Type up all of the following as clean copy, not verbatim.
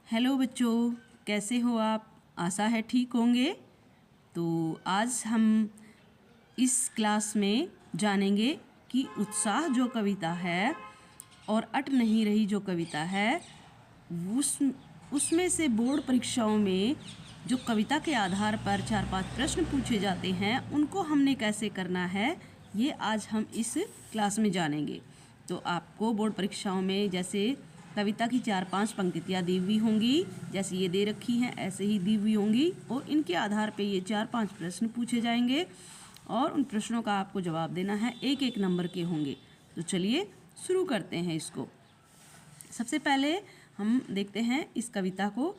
Hello बच्चों, कैसे हो आप? आशा है ठीक होंगे। तो आज हम इस क्लास में जानेंगे कि उत्साह जो कविता है और अट नहीं रही जो कविता है उसमें से बोर्ड परीक्षाओं में जो कविता के आधार पर 4-5 प्रश्न पूछे जाते हैं उनको हमने कैसे करना है, ये आज हम इस क्लास में जानेंगे। तो आपको बोर्ड परीक्षाओं में जैसे कविता की 4-5 पंक्तियाँ दी हुई होंगी, जैसे ये दे रखी हैं ऐसे ही दी हुई होंगी और इनके आधार पे ये 4-5 प्रश्न पूछे जाएंगे और उन प्रश्नों का आपको जवाब देना है। एक एक नंबर के होंगे। तो चलिए शुरू करते हैं इसको। सबसे पहले हम देखते हैं इस कविता को,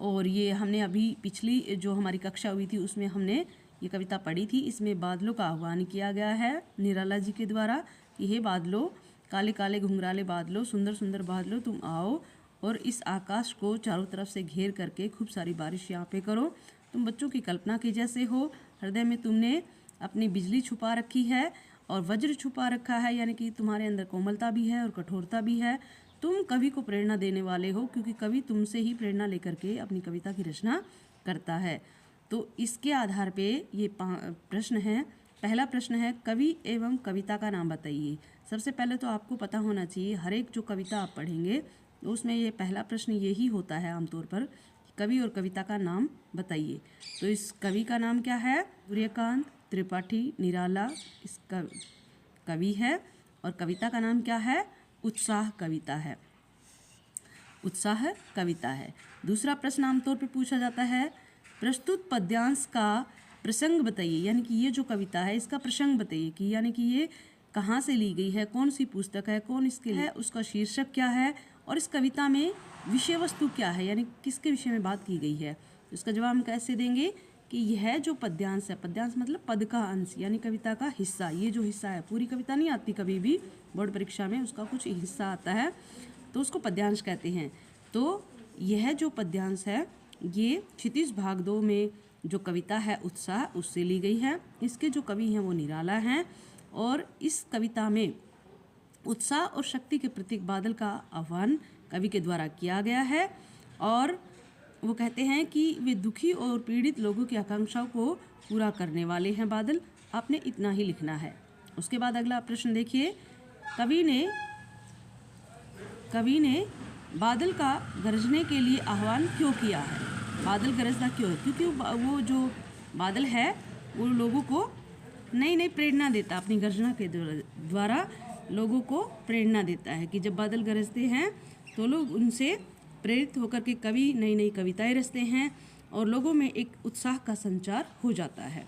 और ये हमने अभी पिछली जो हमारी कक्षा हुई थी उसमें हमने ये कविता पढ़ी थी। इसमें बादलों का आह्वान किया गया है निराला जी के द्वारा कि हे बादलों, काले काले घुंघराले बादलों, सुंदर सुंदर बादलों, तुम आओ और इस आकाश को चारों तरफ से घेर करके खूब सारी बारिश यहाँ पे करो। तुम बच्चों की कल्पना के जैसे हो, हृदय में तुमने अपनी बिजली छुपा रखी है और वज्र छुपा रखा है, यानी कि तुम्हारे अंदर कोमलता भी है और कठोरता भी है। तुम कवि को प्रेरणा देने वाले हो क्योंकि कवि तुमसे ही प्रेरणा लेकर के अपनी कविता की रचना करता है। तो इसके आधार पे ये प्रश्न है। पहला प्रश्न है कवि एवं कविता का नाम बताइए। सबसे पहले तो आपको पता होना चाहिए, हर एक जो कविता आप पढ़ेंगे तो उसमें ये पहला प्रश्न यही होता है आमतौर पर, कवि और कविता का नाम बताइए। तो इस कवि का नाम क्या है? सूर्यकांत त्रिपाठी निराला इसका कवि है। और कविता का नाम क्या है? उत्साह कविता है। उत्साह कविता है। दूसरा प्रश्न आमतौर पर पूछा जाता है, प्रस्तुत पद्यांश का प्रसंग बताइए, यानी कि ये जो कविता है इसका प्रसंग बताइए कि यानी कि ये कहाँ से ली गई है, कौन सी पुस्तक है, कौन इसके है, उसका शीर्षक क्या है और इस कविता में विषय वस्तु क्या है, यानी किसके विषय में बात की गई है। तो इसका जवाब हम कैसे देंगे कि यह जो पद्यांश है, पद्यांश मतलब पद का अंश यानी कविता का हिस्सा, ये जो हिस्सा है, पूरी कविता नहीं आती कभी भी बोर्ड परीक्षा में, उसका कुछ हिस्सा आता है तो उसको पद्यांश कहते हैं। तो यह जो पद्यांश है ये क्षितिज भाग 2 में जो कविता है उत्साह, उससे ली गई है। इसके जो कवि हैं वो निराला हैं और इस कविता में उत्साह और शक्ति के प्रतीक बादल का आह्वान कवि के द्वारा किया गया है और वो कहते हैं कि वे दुखी और पीड़ित लोगों की आकांक्षाओं को पूरा करने वाले हैं बादल, आपने इतना ही लिखना है। उसके बाद अगला प्रश्न देखिए, कवि ने बादल का गरजने के लिए आह्वान क्यों किया है? बादल गरजना क्यों है? क्योंकि वो जो बादल है वो लोगों को नई नई प्रेरणा देता है, अपनी गर्जना के द्वारा लोगों को प्रेरणा देता है कि जब बादल गरजते हैं तो लोग उनसे प्रेरित होकर के कवि नई नई कविताएं रचते हैं और लोगों में एक उत्साह का संचार हो जाता है।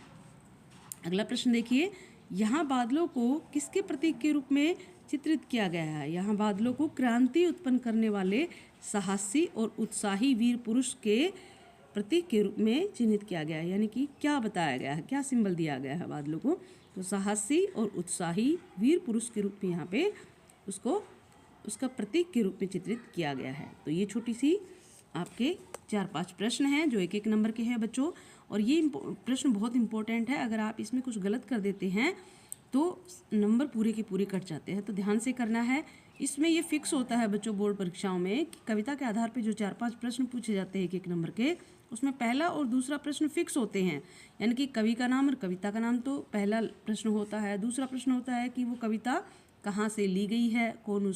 अगला प्रश्न देखिए, यहाँ बादलों को किसके प्रतीक के रूप में चित्रित किया गया है? यहाँ बादलों को क्रांति उत्पन्न करने वाले साहसी और उत्साही वीर पुरुष के प्रतीक के रूप में चिन्हित किया गया है, यानी कि क्या बताया गया है, क्या सिंबल दिया गया है बादलों को? तो साहसी और उत्साही वीर पुरुष के रूप में यहाँ पे उसका प्रतीक के रूप में चित्रित किया गया है। तो ये छोटी सी आपके 4-5 प्रश्न हैं जो एक एक नंबर के हैं बच्चों, और ये प्रश्न बहुत इंपॉर्टेंट है। अगर आप इसमें कुछ गलत कर देते हैं तो नंबर पूरे के पूरे कट जाते हैं, तो ध्यान से करना है। इसमें ये फिक्स होता है बच्चों बोर्ड परीक्षाओं में कि कविता के आधार पर जो 4-5 प्रश्न पूछे जाते हैं एक एक नंबर के, उसमें पहला और दूसरा प्रश्न फिक्स होते हैं, यानी कि कवि का नाम और कविता का नाम तो पहला प्रश्न होता है। दूसरा प्रश्न होता है कि वो कविता कहाँ से ली गई है, कौन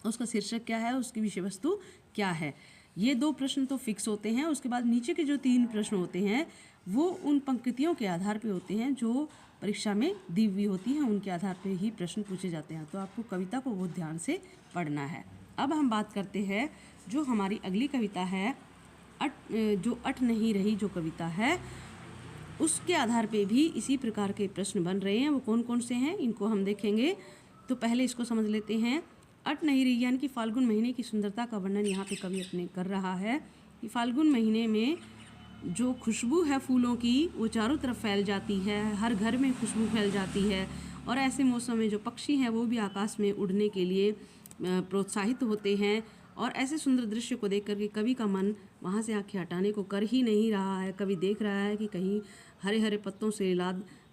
उसका शीर्षक क्या है, उसकी विषय वस्तु क्या है। ये 2 प्रश्न तो फिक्स होते हैं। उसके बाद नीचे के जो 3 प्रश्न होते हैं वो उन पंक्तियों के आधार पे होते हैं जो परीक्षा में दी हुई होती हैं, उनके आधार पे ही प्रश्न पूछे जाते हैं। तो आपको कविता को बहुत ध्यान से पढ़ना है। अब हम बात करते हैं जो हमारी अगली कविता है, जो अट नहीं रही जो कविता है, उसके आधार पे भी इसी प्रकार के प्रश्न बन रहे हैं। वो कौन कौन से हैं इनको हम देखेंगे। तो पहले इसको समझ लेते हैं। अट नहीं रही यानी कि फाल्गुन महीने की सुंदरता का वर्णन यहाँ पे कवि अपने कर रहा है कि फाल्गुन महीने में जो खुशबू है फूलों की वो चारों तरफ फैल जाती है, हर घर में खुशबू फैल जाती है और ऐसे मौसम में जो पक्षी हैं वो भी आकाश में उड़ने के लिए प्रोत्साहित होते हैं और ऐसे सुंदर दृश्य को देख करके कवि का मन वहाँ से आंखें हटाने को कर ही नहीं रहा है। कवि देख रहा है कि कहीं हरे हरे पत्तों से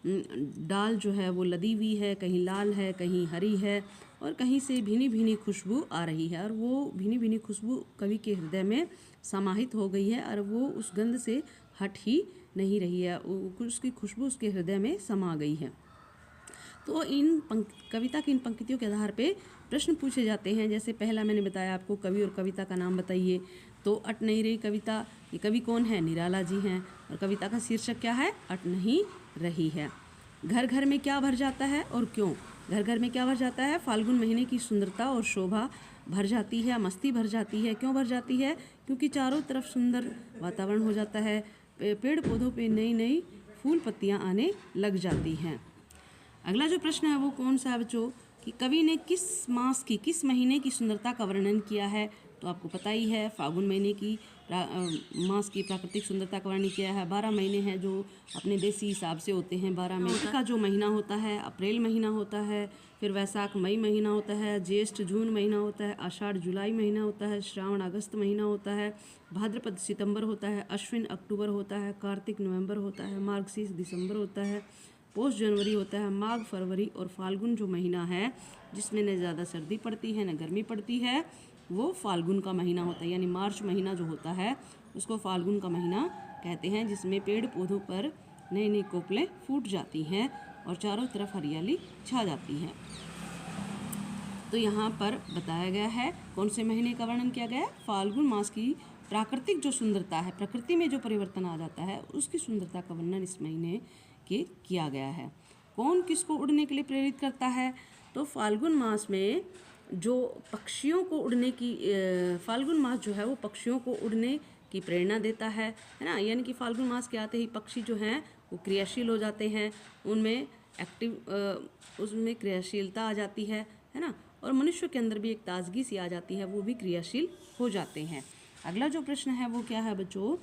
डाल जो है वो लदी हुई है, कहीं लाल है, कहीं हरी है और कहीं से भीनी भीनी खुशबू आ रही है और वो भीनी भीनी खुशबू कवि के हृदय में समाहित हो गई है और वो उस गंध से हट ही नहीं रही है, उसकी खुशबू उसके हृदय में समा गई है। तो कविता की इन पंक्तियों के आधार पे प्रश्न पूछे जाते हैं। जैसे पहला मैंने बताया आपको, कवि और कविता का नाम बताइए। तो अट नहीं रही कविता, ये कवि कौन है? निराला जी हैं। और कविता का शीर्षक क्या है? अट नहीं रही है। घर घर में क्या भर जाता है और क्यों? घर घर में क्या भर जाता है? फाल्गुन महीने की सुंदरता और शोभा भर जाती है, मस्ती भर जाती है। क्यों भर जाती है? क्योंकि चारों तरफ सुंदर वातावरण हो जाता है, पेड़ पौधों पे नई नई फूल पत्तियां आने लग जाती हैं। अगला जो प्रश्न है वो कौन सा है बच्चों? कि कवि ने किस महीने की सुंदरता का वर्णन किया है? तो आपको पता ही है, फाल्गुन महीने की मास की प्राकृतिक सुंदरता का वर्णन किया है। 12 महीने हैं जो अपने देसी हिसाब से होते हैं। 12 महीने का जो महीना होता है, अप्रैल महीना होता है, फिर वैशाख मई महीना होता है, ज्येष्ठ जून महीना होता है, आषाढ़ जुलाई महीना होता है, श्रावण अगस्त महीना होता है, भाद्रपद सितंबर होता है, अश्विन अक्टूबर होता है, कार्तिक नवंबर होता है, मार्गशीर्ष दिसंबर होता है, पोष जनवरी होता है, माघ फरवरी और फाल्गुन जो महीना है जिसमें न ज़्यादा सर्दी पड़ती है न गर्मी पड़ती है, वो फाल्गुन का महीना होता है। यानी मार्च महीना जो होता है उसको फाल्गुन का महीना कहते हैं, जिसमें पेड़ पौधों पर नई नई कोपलें फूट जाती हैं और चारों तरफ हरियाली छा जाती है। तो यहाँ पर बताया गया है कौन से महीने का वर्णन किया गया है? फाल्गुन मास की प्राकृतिक जो सुंदरता है, प्रकृति में जो परिवर्तन आ जाता है उसकी सुंदरता का वर्णन इस महीने के किया गया है। कौन किसको उड़ने के लिए प्रेरित करता है? तो फाल्गुन मास में जो पक्षियों को उड़ने की फाल्गुन मास जो है वो पक्षियों को उड़ने की प्रेरणा देता है ना। यानी कि फाल्गुन मास के आते ही पक्षी जो हैं वो क्रियाशील हो जाते हैं, उनमें उसमें क्रियाशीलता आ जाती है ना। और मनुष्य के अंदर भी एक ताजगी सी आ जाती है, वो भी क्रियाशील हो जाते हैं। अगला जो प्रश्न है वो क्या है बच्चों?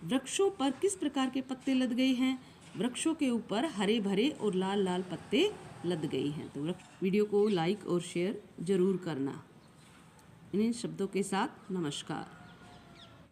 वृक्षों पर किस प्रकार के पत्ते लद गए हैं? वृक्षों के ऊपर हरे भरे और लाल लाल पत्ते लद गए हैं। तो वीडियो को लाइक और शेयर जरूर करना। इन शब्दों के साथ नमस्कार।